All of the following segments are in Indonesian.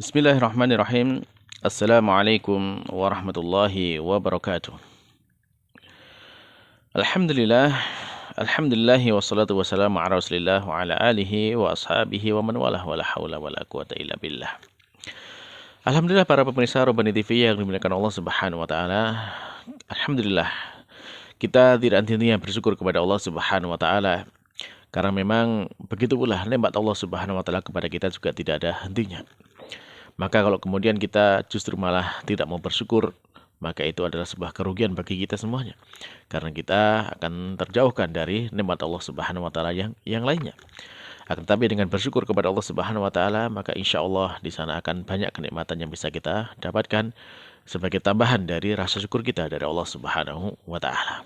Bismillahirrahmanirrahim. Assalamualaikum warahmatullahi wabarakatuh. Alhamdulillah, alhamdulillahi wassalatu wassalamu ala rasulillah wa ala alihi wa ashabihi wa man walah wa la hawla wa la quwata illa billah. Alhamdulillah para pemirsa Robani TV yang dimuliakan Allah Subhanahu wa taala. Alhamdulillah kita tidak henti-hentinya bersyukur kepada Allah Subhanahu wa taala karena memang begitu pula nikmat Allah Subhanahu wa taala kepada kita juga tidak ada hentinya. Maka kalau kemudian kita justru malah tidak mau bersyukur, maka itu adalah sebuah kerugian bagi kita semuanya. Karena kita akan terjauhkan dari nikmat Allah Subhanahu wa taala yang lainnya. Akan tetapi dengan bersyukur kepada Allah Subhanahu wa taala, maka insya Allah di sana akan banyak kenikmatan yang bisa kita dapatkan sebagai tambahan dari rasa syukur kita dari Allah Subhanahu wa taala.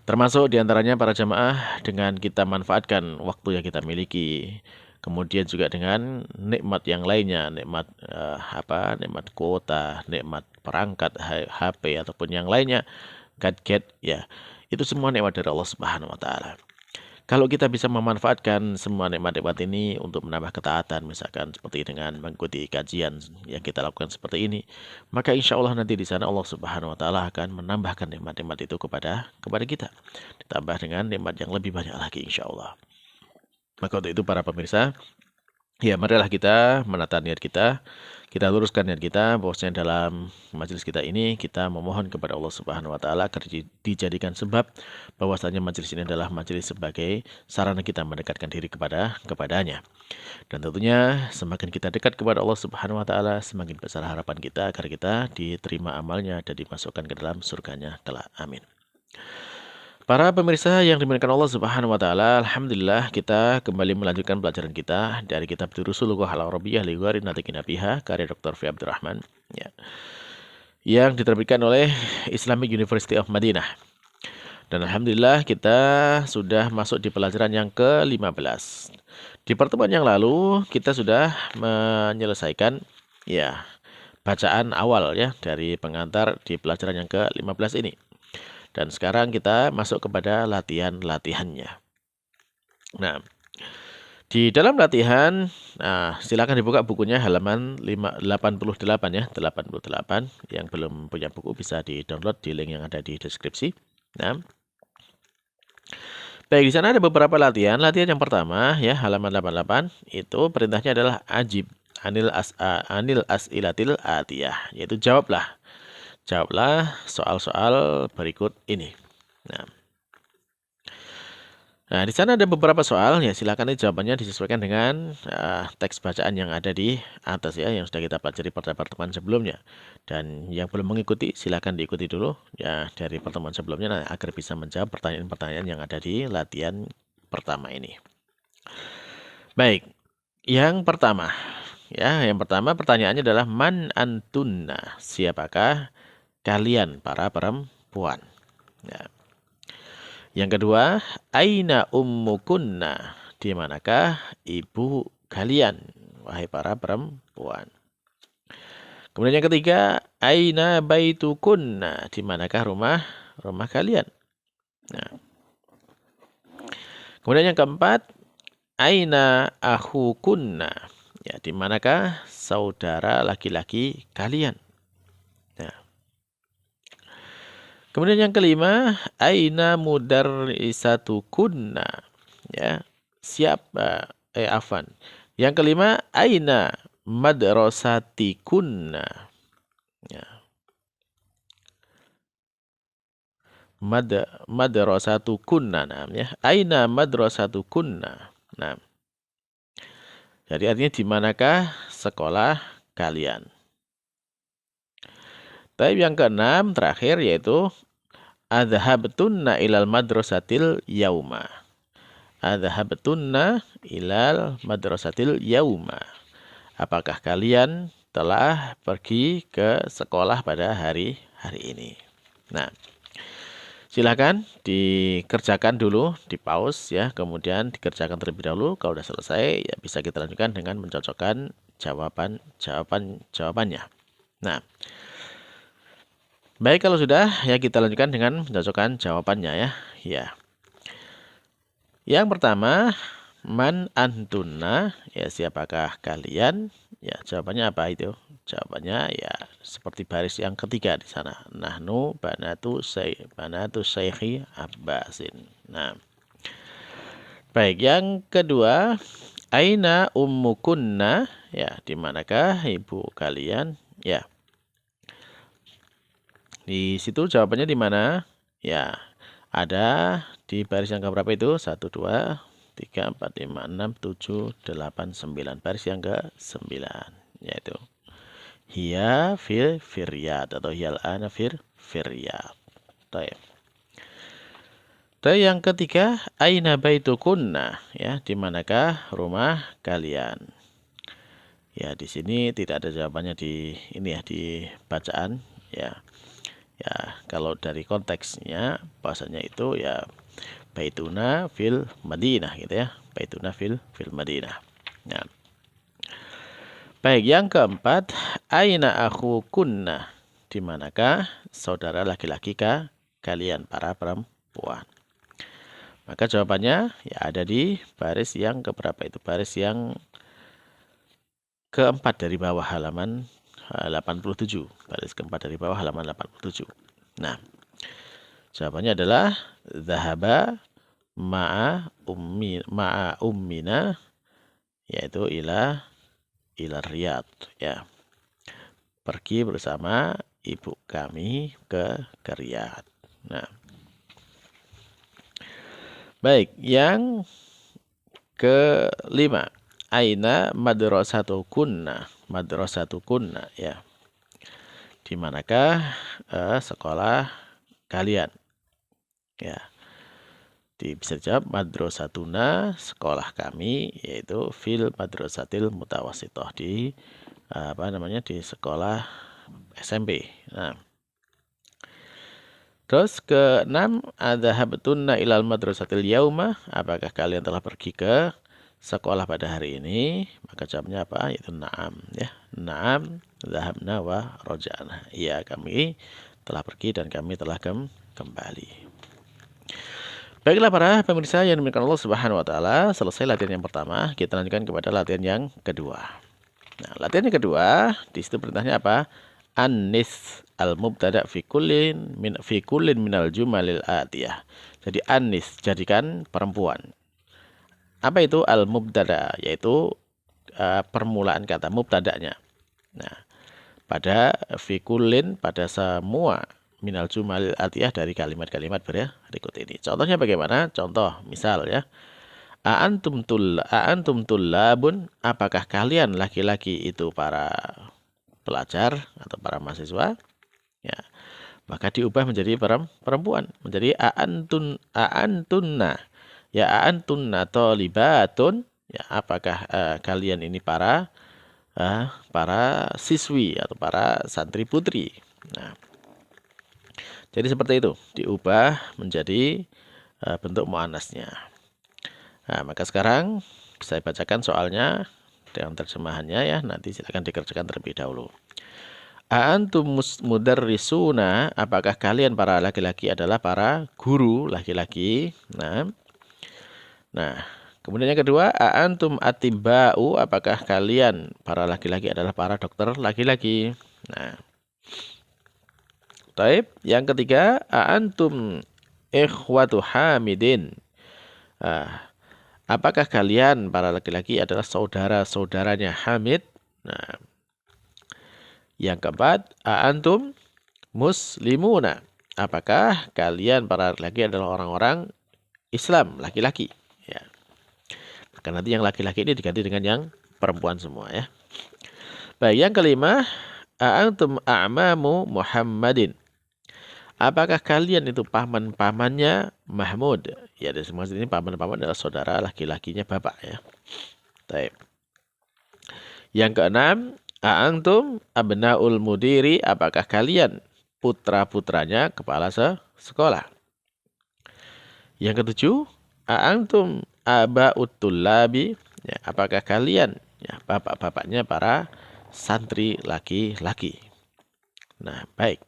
Termasuk diantaranya para jamaah dengan kita manfaatkan waktu yang kita miliki. Kemudian juga dengan nikmat yang lainnya, nikmat nikmat kuota, nikmat perangkat HP ataupun yang lainnya, gadget ya. Itu semua nikmat dari Allah Subhanahu wa taala. Kalau kita bisa memanfaatkan semua nikmat-nikmat ini untuk menambah ketaatan, misalkan seperti dengan mengikuti kajian yang kita lakukan seperti ini, maka insya Allah nanti di sana Allah Subhanahu wa taala akan menambahkan nikmat-nikmat itu kepada kita. Ditambah dengan nikmat yang lebih banyak lagi insya Allah. Maka untuk itu para pemirsa, ya marilah kita menata niat kita luruskan niat kita bahwasanya dalam majelis kita ini kita memohon kepada Allah Subhanahu wa taala agar dijadikan sebab bahwasanya majelis ini adalah majelis sebagai sarana kita mendekatkan diri kepadanya. Dan tentunya semakin kita dekat kepada Allah Subhanahu wa taala, semakin besar harapan kita agar kita diterima amalnya dan dimasukkan ke dalam surganya kelak. Amin. Para pemirsa yang dimuliakan Allah Subhanahu wa taala, alhamdulillah kita kembali melanjutkan pelajaran kita dari kitab Durusul Lughah Al-Arabiyyah li Ghairi Natiqin Biha karya Dr. Fi Abdurrahman ya. Yang diterbitkan oleh Islamic University of Madinah. Dan alhamdulillah kita sudah masuk di pelajaran yang ke-15. Di pertemuan yang lalu kita sudah menyelesaikan ya bacaan awal ya dari pengantar di pelajaran yang ke-15 ini. Dan sekarang kita masuk kepada latihan-latihannya. Nah, di dalam latihan, silakan dibuka bukunya halaman 88 ya, 88. Yang belum punya buku bisa di-download di link yang ada di deskripsi. Nah, baik, di sana ada beberapa latihan. Latihan yang pertama ya, halaman 88 itu perintahnya adalah ajib anil as'ilatil atiyah, yaitu jawablah soal-soal berikut ini. Nah, di sana ada beberapa soal ya, silakan jawabannya disesuaikan dengan teks bacaan yang ada di atas ya, yang sudah kita pelajari pada pertemuan sebelumnya. Dan yang belum mengikuti silakan diikuti dulu ya dari pertemuan sebelumnya agar bisa menjawab pertanyaan-pertanyaan yang ada di latihan pertama ini. Baik, yang pertama pertanyaannya adalah man antunna, siapakah kalian para perempuan. Ya. Yang kedua, aina ummukunna, di manakah ibu kalian, wahai para perempuan. Kemudian yang ketiga, aina baitukunna, di manakah rumah kalian. Nah. Kemudian yang keempat, aina akhukunna, ya, di manakah saudara laki-laki kalian. Kemudian yang kelima, aina mudarrisatukunna, ya, siapa afan. Yang kelima, aina madrasatikunna, ya. Madrasatukunna namanya, aina madrasatukunna. Nah, jadi artinya di manakah sekolah kalian. Tapi yang keenam terakhir yaitu adhabtunna ilal madrasatil yauma. Adhabtunna ilal madrasatil yauma. Apakah kalian telah pergi ke sekolah pada hari ini? Nah, silakan dikerjakan dulu, di pause ya, kemudian dikerjakan terlebih dahulu. Kalau sudah selesai ya bisa kita lanjutkan dengan mencocokkan jawabannya. Nah, baik, kalau sudah ya kita lanjutkan dengan mencocokkan jawabannya ya. Ya. Yang pertama, man antunna, ya siapakah kalian? Ya jawabannya apa itu? Jawabannya ya seperti baris yang ketiga di sana. Nahnu banatu Syekhi Abbasin. Nah, baik, yang kedua, aina ummukunna, ya di manakah ibu kalian? Ya. Di situ jawabannya di mana? Ya, ada di baris yang keberapa itu? 1, 2, 3, 4, 5, 6, 7, 8, 9. Baris yang ke-9, yaitu hiya fil firyad atau hiyal ana fir firyad. Baik. Yang ketiga, aina baitukunna, ya, di manakah rumah kalian? Ya, di sini tidak ada jawabannya di ini ya, di bacaan, ya. Ya, kalau dari konteksnya bahasanya itu ya baituna fil Madinah gitu ya. Baituna fil Madinah. Nah. Baik, yang keempat, aina akhukunna? Di manakah saudara laki-laki kalian para perempuan? Maka jawabannya ya ada di baris yang keberapa itu? Baris yang keempat dari bawah halaman 87. Baris keempat dari bawah halaman 87. Nah, jawabannya adalah zahaba ma'a ummina, yaitu ila Riyadh, ya. Pergi bersama ibu kami ke Riyadh. Nah. Baik, yang kelima, aina madrasatukunna? Madrasatukunna, ya. Di manakah sekolah kalian? Ya. Bisa dijawab madrasatuna, sekolah kami, yaitu fil madrasatil mutawassithah, di di sekolah SMP. Nah. Terus ke-6, adzahabtunna ilal madrasatil yauma? Apakah kalian telah pergi ke sekolah pada hari ini? Maka jawabnya apa? Yaitu na'am, ya. Na'am, dhahabna wa raja'na. Iya, kami telah pergi dan kami telah kembali. Baiklah para pemirsa yang dimuliakan Allah Subhanahu wa taala, selesai latihan yang pertama, kita lanjutkan kepada latihan yang kedua. Nah, latihan yang kedua, di situ perintahnya apa? Anis al-mubtada fi kullin minal jumalil atiyah. Jadi anis, jadikan perempuan. Apa itu al-mubtada? Yaitu permulaan kata mubtada'nya. Nah, pada fi kullin, pada semua minal jumalil atiyah dari kalimat-kalimat berikut ini. Contohnya bagaimana? Contoh, misal ya. A'antum tullabun? Apakah kalian laki-laki itu para pelajar atau para mahasiswa? Ya. Maka diubah menjadi perempuan, menjadi a'antunna. Ya, a'antunna thalibatun? Ya, apakah kalian ini para siswi atau para santri putri? Nah, jadi seperti itu, diubah menjadi bentuk muannasnya. Nah, maka sekarang saya bacakan soalnya dengan terjemahannya ya, nanti silakan dikerjakan terlebih dahulu. A'antum mudarrisuna? Apakah kalian para laki-laki adalah para guru laki-laki? Nah, kemudian yang kedua, a'antum atibba'u? Apakah kalian para laki-laki adalah para dokter laki-laki? Nah, taib. Yang ketiga, a'antum ikhwatu hamidin? Apakah kalian para laki-laki adalah saudara-saudaranya Hamid? Nah, yang keempat, a'antum muslimuna? Apakah kalian para laki-laki adalah orang-orang Islam laki-laki? Ya. Maka nanti yang laki-laki ini diganti dengan yang perempuan semua ya. Baik, yang kelima, a'antum a'mamu Muhammadin? Apakah kalian itu paman-pamannya Mahmud? Ya, di semua ini paman-paman adalah saudara laki-lakinya bapak ya. Baik. Yang keenam, a'antum abnaul mudiri? Apakah kalian putra-putranya kepala sekolah? Yang ketujuh, a'antum aba'ut tullabi? Ya, apakah kalian ya bapak-bapaknya para santri laki-laki? Nah, baik.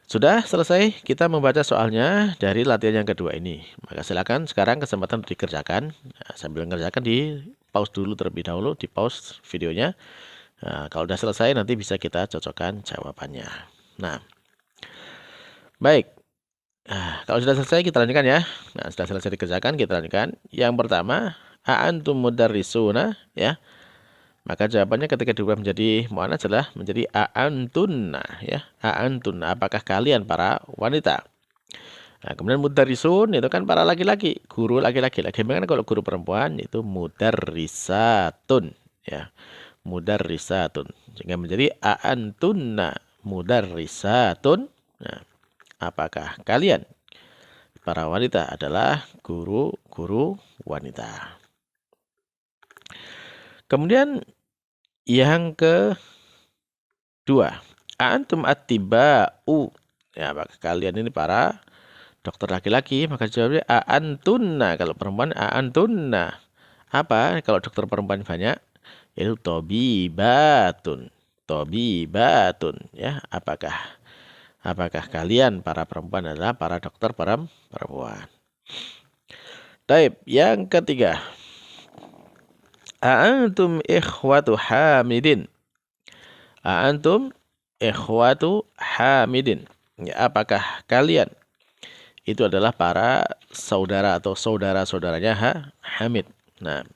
Sudah selesai kita membaca soalnya dari latihan yang kedua ini. Maka silakan sekarang kesempatan untuk dikerjakan. Nah, sambil mengerjakan di pause dulu terlebih dahulu, di pause videonya. Nah, kalau sudah selesai nanti bisa kita cocokkan jawabannya. Nah, baik. Nah, kalau sudah selesai kita lanjutkan ya. Nah, sudah selesai dikerjakan kita lanjutkan. Yang pertama, a'antum mudarrisuna ya. Maka jawabannya ketika diubah menjadi muannats adalah menjadi a'antunna ya. A'antunna, apakah kalian para wanita? Nah, kemudian mudarrisun itu kan para laki-laki, guru laki-laki. Bagaimana kalau guru perempuan itu mudarrisatun ya. Mudarrisatun. Sehingga menjadi a'antunna mudarrisatun. Nah, apakah kalian para wanita adalah guru-guru wanita? Kemudian yang kedua, antum attiba'u. Ya, apakah kalian ini para dokter laki-laki? Maka jawabnya antunna. Kalau perempuan antunna. Apa kalau dokter perempuan banyak? Itu tobibatun. Tobibatun ya. Apakah kalian para perempuan adalah para dokter perempuan? Taib, yang ketiga. A'antum ikhwatu hamidin. A'antum ikhwatu hamidin. Ya, apakah kalian itu adalah para saudara atau saudara-saudaranya Hamid? Nah,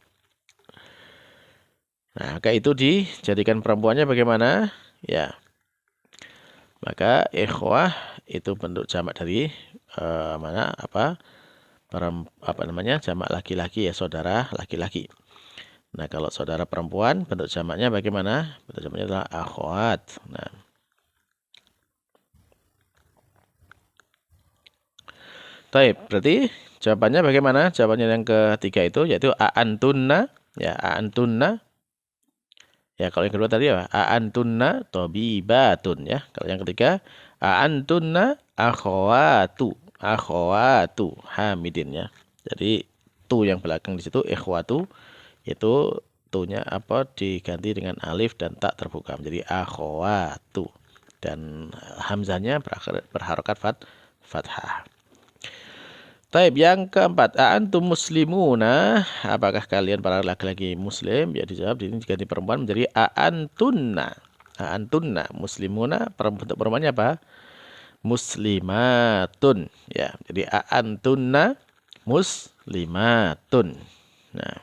maka itu dijadikan perempuannya bagaimana? Ya. Maka ikhwah itu bentuk jamak dari jamak laki-laki ya, saudara laki-laki. Nah, kalau saudara perempuan, bentuk jamaknya bagaimana? Bentuk jamaknya adalah akhwat. Nah. Taib, berarti jawabannya bagaimana? Jawabannya yang ketiga itu yaitu a'antunna, ya, a'antunna. Ya, kalau yang kedua tadi apa? A'antunna tobibatun ya. Kalau yang ketiga a'antunna akhwatu, akhwatu hamidin ya. Jadi tu yang belakang di situ ikhwatu itu tu-nya diganti dengan alif dan tak terbuka menjadi akhwatu dan hamzahnya berharokat fathah. Taib, yang keempat, antum muslimuna, apakah kalian para laki-laki muslim? Ya dijawab ini diganti perempuan menjadi antunna. Antunna muslimuna, bentuk perempuannya apa? Muslimatun ya. Jadi antunna muslimatun. Nah,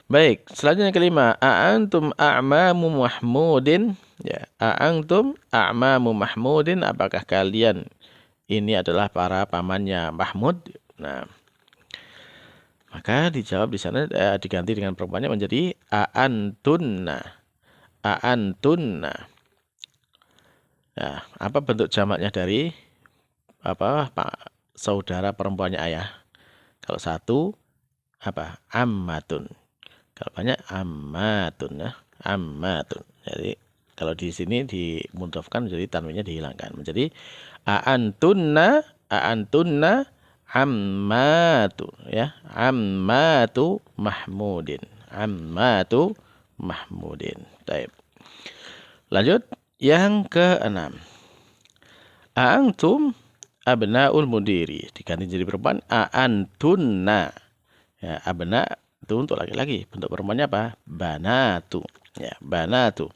baik, selanjutnya yang kelima, a'antum a'mamu Mahmudin. Ya, a'antum a'mamu Mahmudin, apakah kalian ini adalah para pamannya Mahmud? Nah, maka dijawab di sana diganti dengan perempuannya menjadi a'antunna. A'antunna. Nah, apa bentuk jamaknya dari saudara perempuannya ayah? Kalau satu ammatun. Kalau banyak ammatun ya, ammatun. Jadi kalau di sini dimudhafkan menjadi tanwinnya dihilangkan menjadi a'antunna ammatu ya, ammatu Mahmudin, ammatu Mahmudin. Baik. Lanjut yang keenam. A'antum abnaul mudiri, diganti jadi perempuan a'antunna. Ya, abna itu untuk laki-laki, bentuk perempuannya apa? Banatu. Ya, banatu.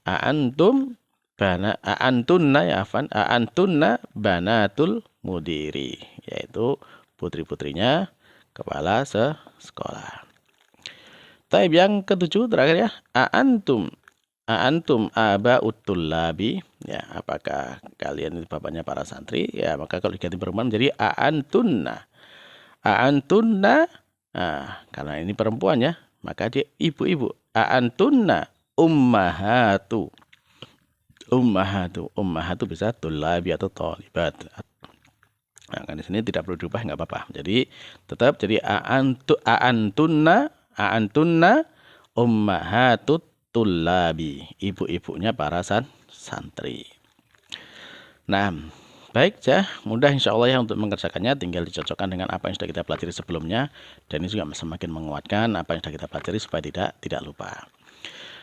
A'antum a'antunna ya afan, a'antunna banatul mudiri, yaitu putri-putrinya kepala sekolah. Taib, yang ketujuh terakhir ya, a'antum aba'ut tullabi, ya, apakah kalian itu bapaknya para santri? Ya, maka kalau diganti perempuan menjadi a'antunna. A'antunna, karena ini perempuan ya, maka dia ibu-ibu. A'antunna ummahatu. Ummahatu bisa tullabi atau thalibat. Nah, kan di sini tidak perlu diubah, nggak apa-apa. Jadi tetap jadi a'antunna ummahatut tullabi, ibu-ibunya para santri. Nah, baik ya, mudah insya Allah ya untuk mengerjakannya, tinggal dicocokkan dengan apa yang sudah kita pelajari sebelumnya, dan ini juga semakin menguatkan apa yang sudah kita pelajari supaya tidak lupa.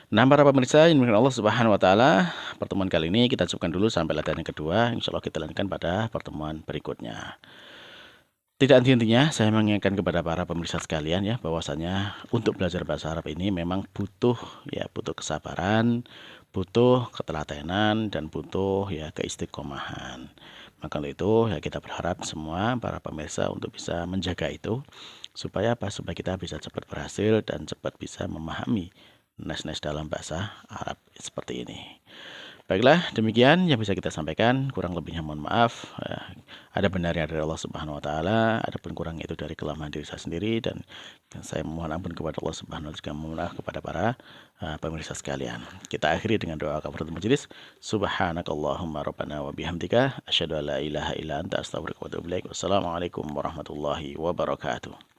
Nah, para pemirsa yang dimuliakan Allah Subhanahu wa taala, pertemuan kali ini kita cukupkan dulu sampai latihan yang kedua. Insyaallah kita lanjutkan pada pertemuan berikutnya. Tidak henti-hentinya saya mengingatkan kepada para pemirsa sekalian ya bahwasanya untuk belajar bahasa Arab ini memang butuh kesabaran, butuh ketelatenan dan butuh keistiqomahan. Maka untuk itu ya kita berharap semua para pemirsa untuk bisa menjaga itu supaya supaya kita bisa cepat berhasil dan cepat bisa memahami nes-nes dalam bahasa Arab seperti ini. Baiklah, demikian yang bisa kita sampaikan. Kurang lebihnya mohon maaf. Ada benarnya dari Allah Subhanahu wa taala, ada pun kurang itu dari kelemahan diri saya sendiri, dan saya mohon ampun kepada Allah Subhanahu wa taala, juga mohon maaf kepada para pemirsa sekalian. Kita akhiri dengan doa kafaratul majelis. Subhanakallahumma rabbana wa bihamdika asyhadu an la ilaha illa anta astaghfiruka wa atubu ilaik. Wassalamualaikum warahmatullahi wabarakatuh.